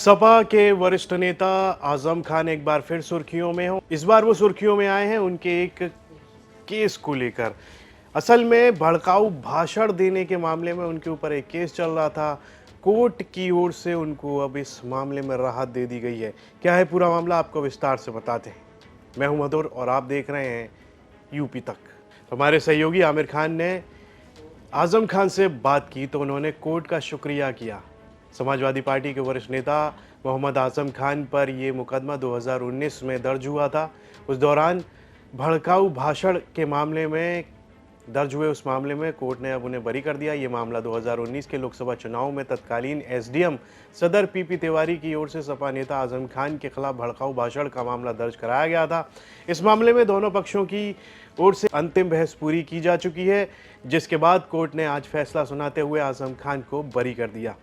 सपा के वरिष्ठ नेता आजम खान एक बार फिर सुर्खियों में हो। इस बार वो सुर्खियों में आए हैं उनके एक केस को लेकर। असल में भड़काऊ भाषण देने के मामले में उनके ऊपर एक केस चल रहा था। कोर्ट की ओर से उनको अब इस मामले में राहत दे दी गई है। क्या है पूरा मामला, आपको विस्तार से बताते हैं। मैं हूं मधुर और आप देख रहे हैं यूपी तक। तो हमारे सहयोगी आमिर खान ने आजम खान से बात की तो उन्होंने कोर्ट का शुक्रिया किया। समाजवादी पार्टी के वरिष्ठ नेता मोहम्मद आजम खान पर यह मुकदमा 2019 में दर्ज हुआ था। उस दौरान भड़काऊ भाषण के मामले में दर्ज हुए उस मामले में कोर्ट ने अब उन्हें बरी कर दिया। ये मामला 2019 के लोकसभा चुनाव में तत्कालीन एसडीएम सदर पीपी तिवारी की ओर से सपा नेता आजम खान के खिलाफ भड़काऊ भाषण का मामला दर्ज कराया गया था। इस मामले में दोनों पक्षों की ओर से अंतिम बहस पूरी की जा चुकी है, जिसके बाद कोर्ट ने आज फैसला सुनाते हुए आजम खान को बरी कर दिया।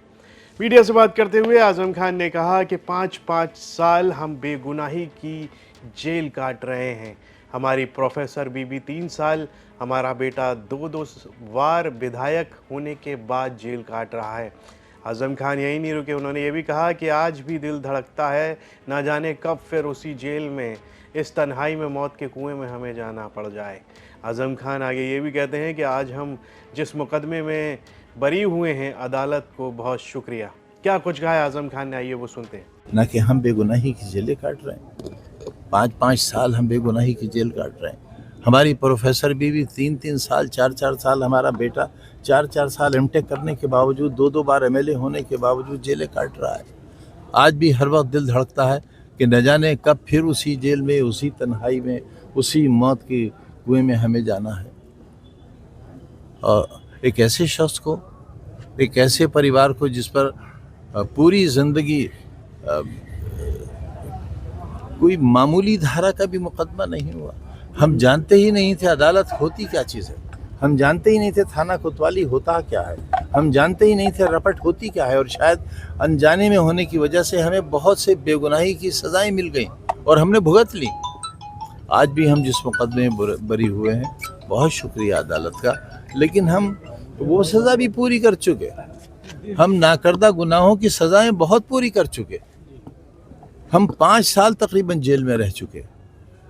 मीडिया से बात करते हुए आजम खान ने कहा कि 5-5 साल हम बेगुनाही की जेल काट रहे हैं। हमारी प्रोफेसर बीबी 3 साल, हमारा बेटा 2-2 बार विधायक होने के बाद जेल काट रहा है। आजम खान यही नहीं रुके, उन्होंने ये भी कहा कि आज भी दिल धड़कता है, ना जाने कब फिर उसी जेल में, इस तन्हाई में, मौत के कुएं में हमें जाना पड़ जाए। आजम खान आगे ये भी कहते हैं कि आज हम जिस मुकदमे में बरी हुए हैं, अदालत को बहुत शुक्रिया। क्या कुछ कहा है आजम खान ने, आइए वो सुनते हैं। ना कि हम बेगुनाही की जेलें काट रहे हैं, 5-5 साल हम बेगुनाही की जेल काट रहे हैं। हमारी प्रोफेसर बीवी 3-3 साल, 4-4 साल, हमारा बेटा 4-4 साल एमटेक करने के बावजूद, 2-2 बार एमएलए होने के बावजूद जेलें काट रहा है। आज भी हर वक्त दिल धड़कता है कि न जाने कब फिर उसी जेल में, उसी तन्हाई में, उसी मौत के कुएं में हमें जाना है। और एक ऐसे शख्स को, एक ऐसे परिवार को जिस पर पूरी जिंदगी कोई मामूली धारा का भी मुकदमा नहीं हुआ। हम जानते ही नहीं थे अदालत होती क्या चीज़ है, हम जानते ही नहीं थे थाना कोतवाली होता क्या है, हम जानते ही नहीं थे रपट होती क्या है। और शायद अनजाने में होने की वजह से हमें बहुत से बेगुनाही की सजाएं मिल गई और हमने भुगत ली। आज भी हम जिस मुकदमे में बरी हुए हैं, बहुत शुक्रिया अदालत का, लेकिन हम वो सज़ा भी पूरी कर चुके। हम नाकर्दा गुनाहों की सज़ाएं बहुत पूरी कर चुके। हम 5 साल तकरीबन जेल में रह चुके,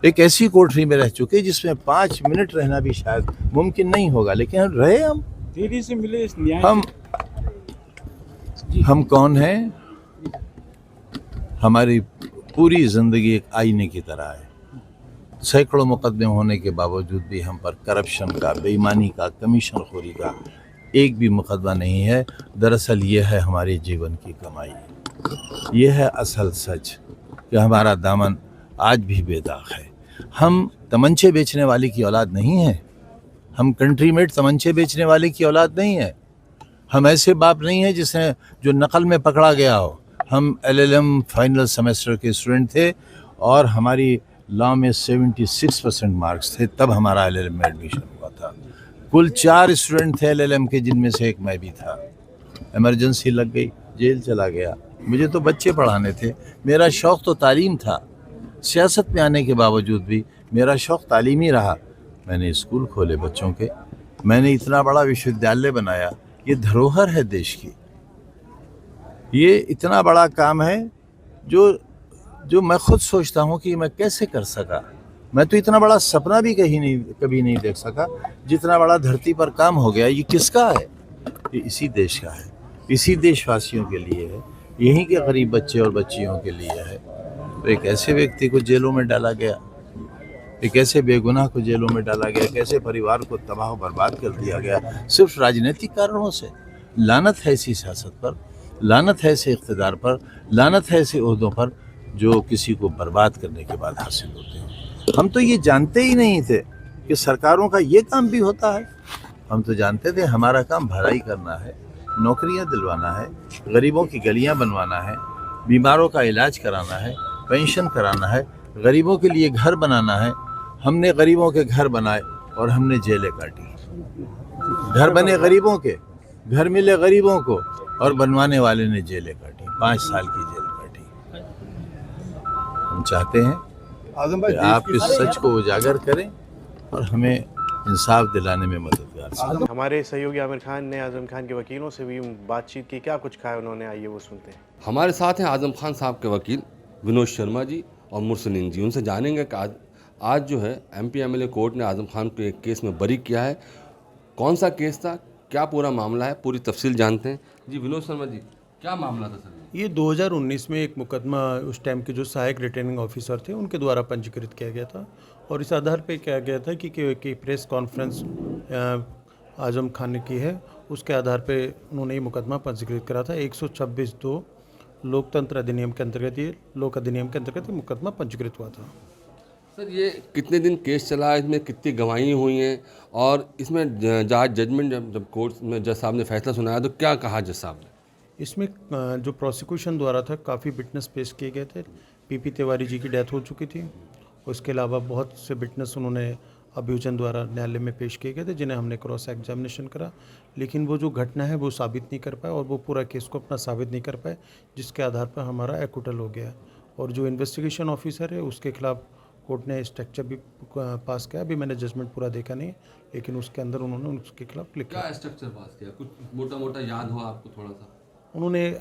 एक ऐसी कोठरी में रह चुके जिसमें 5 मिनट रहना भी शायद मुमकिन नहीं होगा, लेकिन हम रहे। हम देरी से मिले इस न्याय हम कौन हैं? हमारी पूरी जिंदगी एक आईने की तरह है। सैकड़ों मुकदमे होने के बावजूद भी हम पर करप्शन का, बेईमानी का, कमीशन खोरी का एक भी मुकदमा नहीं है। दरअसल ये है हमारे जीवन की कमाई, ये है असल सच कि हमारा दामन आज भी बेदाग है। हम तमंचे बेचने वाले की औलाद नहीं है, हम कंट्री मेड तमंचे बेचने वाले की औलाद नहीं है। हम ऐसे बाप नहीं हैं जिसने जो नकल में पकड़ा गया हो। हम एलएलएम फाइनल सेमेस्टर के स्टूडेंट थे और हमारी लॉ में 76% मार्क्स थे, तब हमारा एलएलएम में एडमिशन हुआ था। कुल 4 स्टूडेंट थे एलएलएम के, जिनमें से एक मैं भी था। इमरजेंसी लग गई, जेल चला गया। मुझे तो बच्चे पढ़ाने थे, मेरा शौक़ तो तालीम था। सियासत में आने के बावजूद भी मेरा शौक़ तालीम ही रहा। मैंने स्कूल खोले बच्चों के, मैंने इतना बड़ा विश्वविद्यालय बनाया। ये धरोहर है देश की, ये इतना बड़ा काम है जो मैं खुद सोचता हूँ कि मैं कैसे कर सका। मैं तो इतना बड़ा सपना भी कभी नहीं देख सका जितना बड़ा धरती पर काम हो गया। ये किसका है? ये इसी देश का है, इसी देशवासियों के लिए है, यहीं के गरीब बच्चे और बच्चियों के लिए है। तो एक ऐसे व्यक्ति को जेलों में डाला गया, एक ऐसे बेगुनाह को जेलों में डाला गया, एक ऐसे परिवार को तबाह बर्बाद कर दिया गया सिर्फ राजनीतिक कारणों से। लानत है ऐसी सियासत पर, लानत है ऐसे इख्तिदार पर, लानत है ऐसे ओहदों पर जो किसी को बर्बाद करने के बाद हासिल होते हैं। हम तो ये जानते ही नहीं थे कि सरकारों का ये काम भी होता है। हम तो जानते थे हमारा काम भलाई करना है, नौकरियां दिलवाना है, गरीबों की गलियां बनवाना है, बीमारों का इलाज कराना है, पेंशन कराना है, गरीबों के लिए घर बनाना है। हमने गरीबों के घर बनाए और हमने जेलें काटी। घर बने गरीबों के, घर मिले गरीबों को, और बनवाने वाले ने जेलें काटी, 5 साल की जेल काटी। हम चाहते हैं कि आप इस सच को उजागर करें और हमें इंसाफ दिलाने में मददगार एतबार से। हमारे सहयोगी आमिर खान ने आजम खान के वकीलों से भी बातचीत की, क्या कुछ कहा उन्होंने, आइए वो सुनते हैं। हमारे साथ हैं आजम खान साहब के वकील विनोद शर्मा जी और मुर्सलीन जी। उनसे जानेंगे कि आज जो है एमपी एमएलए कोर्ट ने आजम खान को एक केस में बरी किया है। कौन सा केस था, क्या पूरा मामला है, पूरी तफसील जानते हैं। जी विनोद शर्मा जी, क्या मामला था सर? ये 2019 में एक मुकदमा उस टाइम के जो सहायक रिटर्निंग ऑफिसर थे उनके द्वारा पंजीकृत किया गया था और इस आधार पे किया गया था कि प्रेस कॉन्फ्रेंस आजम खान ने की है, उसके आधार पे उन्होंने ये मुकदमा पंजीकृत करा था। 126(2) लोकतंत्र अधिनियम के अंतर्गत, ये लोक अधिनियम के अंतर्गत ये मुकदमा पंजीकृत हुआ था। सर ये कितने दिन केस चला, इसमें कितनी गवाहियाँ हुई हैं और इसमें जजमेंट जब कोर्ट में जज साहब ने फैसला सुनाया तो क्या कहा जज साहब ने? इसमें जो प्रोसिक्यूशन द्वारा था काफ़ी विटनेस पेश किए गए थे। पीपी तिवारी जी की डेथ हो चुकी थी, उसके अलावा बहुत से विटनेस उन्होंने अभियोजन द्वारा न्यायालय में पेश किए गए थे जिन्हें हमने क्रॉस एग्जामिनेशन करा, लेकिन वो जो घटना है वो साबित नहीं कर पाए और वो पूरा केस को अपना साबित नहीं कर पाए, जिसके आधार पर हमारा एक्विटल हो गया। और जो इन्वेस्टिगेशन ऑफिसर है उसके खिलाफ कोर्ट ने स्ट्रक्चर भी पास किया। अभी मैंने जजमेंट पूरा देखा नहीं, लेकिन उसके अंदर उन्होंने उसके खिलाफ लिखा। क्या स्ट्रक्चर पास किया, कुछ मोटा मोटा याद हो आपको थोड़ा सा? उन्होंने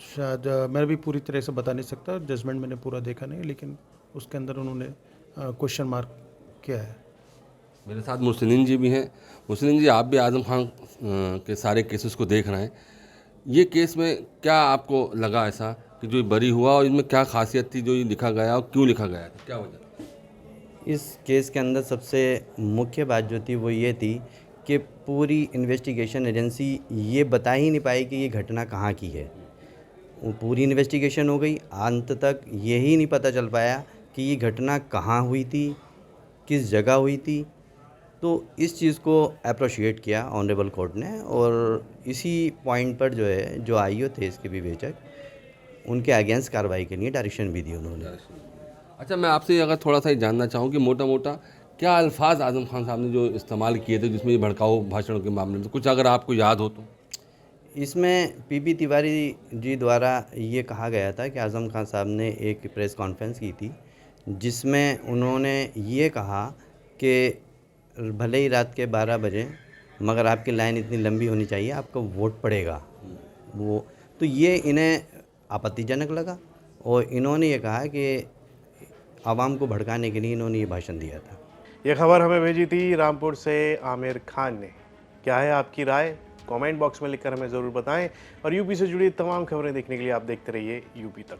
शायद मैं भी पूरी तरह से बता नहीं सकता, जजमेंट मैंने पूरा देखा नहीं, लेकिन उसके अंदर उन्होंने क्वेश्चन मार्क किया है। मेरे साथ मुर्सलीन जी भी हैं। मुर्सलीन जी, आप भी आजम खान के सारे केसेस को देख रहे हैं, ये केस में क्या आपको लगा ऐसा कि जो बरी हुआ और इनमें क्या खासियत थी जो ये लिखा गया और क्यों लिखा गया था, क्या वजह? इस केस के अंदर सबसे मुख्य बात जो थी वो ये थी कि पूरी इन्वेस्टिगेशन एजेंसी ये बता ही नहीं पाई कि ये घटना कहाँ की है। वो पूरी इन्वेस्टिगेशन हो गई, अंत तक यही नहीं पता चल पाया कि ये घटना कहाँ हुई थी, किस जगह हुई थी। तो इस चीज़ को अप्रिशिएट किया ऑनरेबल कोर्ट ने और इसी पॉइंट पर जो है जो आईओ थे इसके विवेचक, उनके अगेंस्ट कार्रवाई के लिए डायरेक्शन भी दी उन्होंने। अच्छा, मैं आपसे अगर थोड़ा सा ये जानना चाहूँ कि मोटा मोटा क्या अल्फाज आजम खान साहब ने जो इस्तेमाल किए थे जिसमें ये भड़काऊ भाषणों के मामले में, कुछ अगर आपको याद हो तो? इसमें पीपी तिवारी जी द्वारा ये कहा गया था कि आजम खान साहब ने एक प्रेस कॉन्फ्रेंस की थी जिसमें उन्होंने ये कहा कि भले ही रात के 12 बजे मगर आपकी लाइन इतनी लंबी होनी चाहिए, आपको वोट पड़ेगा। वो तो ये इन्हें आपत्तिजनक लगा और इन्होंने ये कहा कि आवाम को भड़काने के लिए इन्होंने ये भाषण दिया था। ये खबर हमें भेजी थी रामपुर से आमिर खान ने। क्या है आपकी राय, कमेंट बॉक्स में लिखकर हमें ज़रूर बताएं और यूपी से जुड़ी तमाम खबरें देखने के लिए आप देखते रहिए यूपी तक।